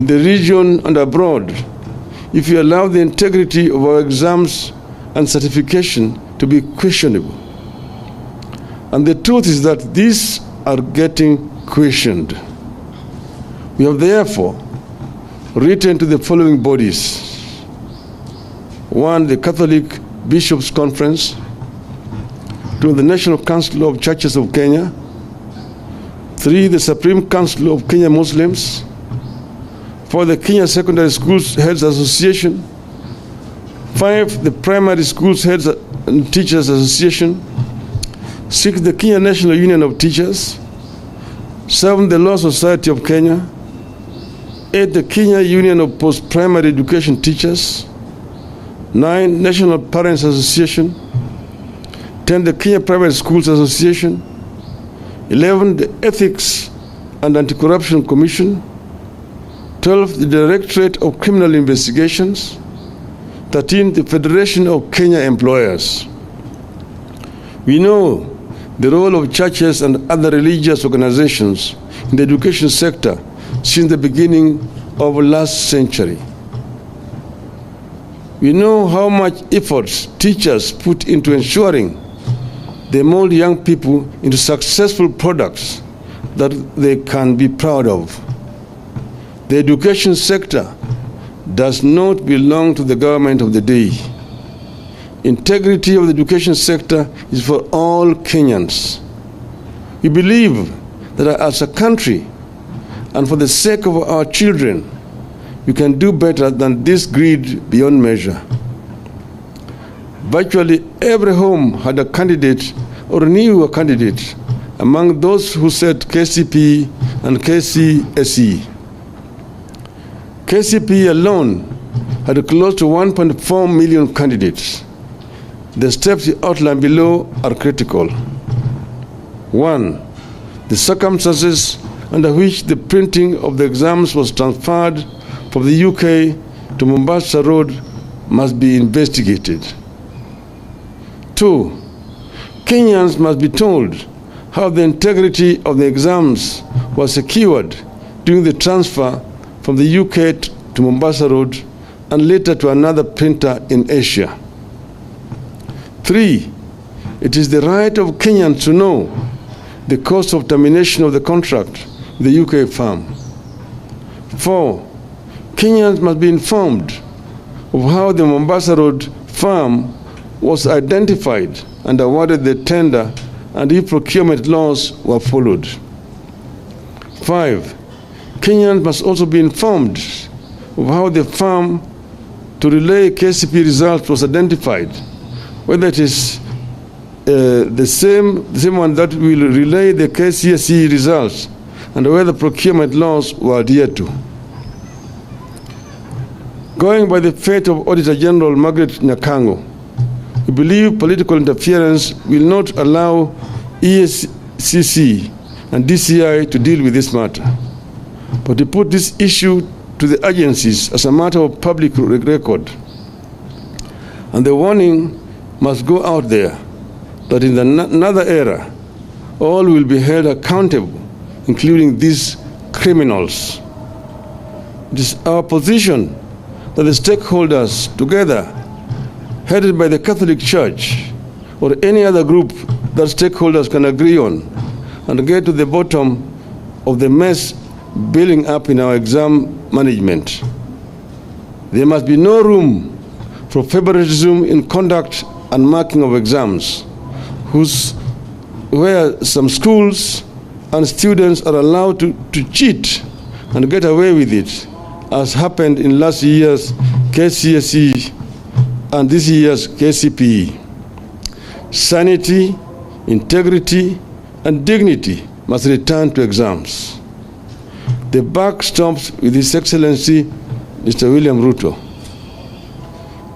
in the region and abroad if you allow the integrity of our exams and certification to be questionable. And the truth is that these are getting questioned. We have therefore written to the following bodies. 1, the Catholic Bishops' Conference, 2, the National Council of Churches of Kenya, 3, the Supreme Council of Kenya Muslims, 4, the Kenya Secondary Schools Heads Association, 5, the Primary Schools Heads and Teachers Association, 6, the Kenya National Union of Teachers, 7, the Law Society of Kenya, 8, the Kenya Union of Post-Primary Education Teachers, 9, National Parents Association, 10, the Kenya Private Schools Association, 11, the Ethics and Anti-Corruption Commission, 12, the Directorate of Criminal Investigations, 13, the Federation of Kenya Employers. We know the role of churches and other religious organizations in the education sector since the beginning of last century. We know how much efforts teachers put into ensuring they mold young people into successful products that they can be proud of. The education sector does not belong to the government of the day. Integrity of the education sector is for all Kenyans. We believe that as a country and for the sake of our children, we can do better than this greed beyond measure. Virtually every home had a candidate or knew a candidate among those who said KCP and KCSE. KCP alone had close to 1.4 million candidates. The steps outlined below are critical. 1, the circumstances under which the printing of the exams was transferred from the UK to Mombasa Road must be investigated. 2, Kenyans must be told how the integrity of the exams was secured during the transfer from the UK to Mombasa Road and later to another printer in Asia. 3, it is the right of Kenyans to know the cost of termination of the contract with the UK firm. 4, Kenyans must be informed of how the Mombasa Road firm was identified and awarded the tender and if procurement laws were followed. 5, Kenyans must also be informed of how the firm to relay KCP results was identified, whether it is the same one that will relay the KCSE results and whether procurement laws were adhered to. Going by the fate of Auditor General Margaret Nyakango, we believe political interference will not allow EACC and DCI to deal with this matter, but to put this issue to the agencies as a matter of public record. And the warning must go out there that in another era, all will be held accountable, including these criminals. It is our position that the stakeholders together, headed by the Catholic Church or any other group that stakeholders can agree on, and get to the bottom of the mess building up in our exam management. There must be no room for favoritism in conduct and marking of exams, where some schools and students are allowed to cheat and get away with it, as happened in last year's KCSE and this year's KCPE. Sanity, integrity, and dignity must return to exams. The buck stops with His Excellency, Mr. William Ruto.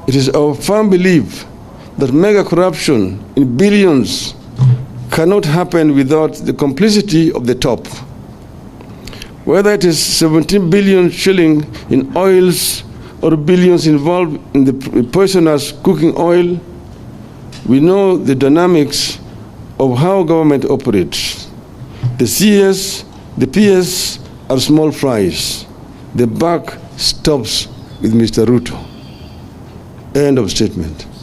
It is our firm belief that mega corruption in billions cannot happen without the complicity of the top. Whether it is 17 billion shilling in oils or billions involved in the poisonous cooking oil, we know the dynamics of how government operates. The CS, the PS are small fries. The buck stops with Mr. Ruto. End of statement.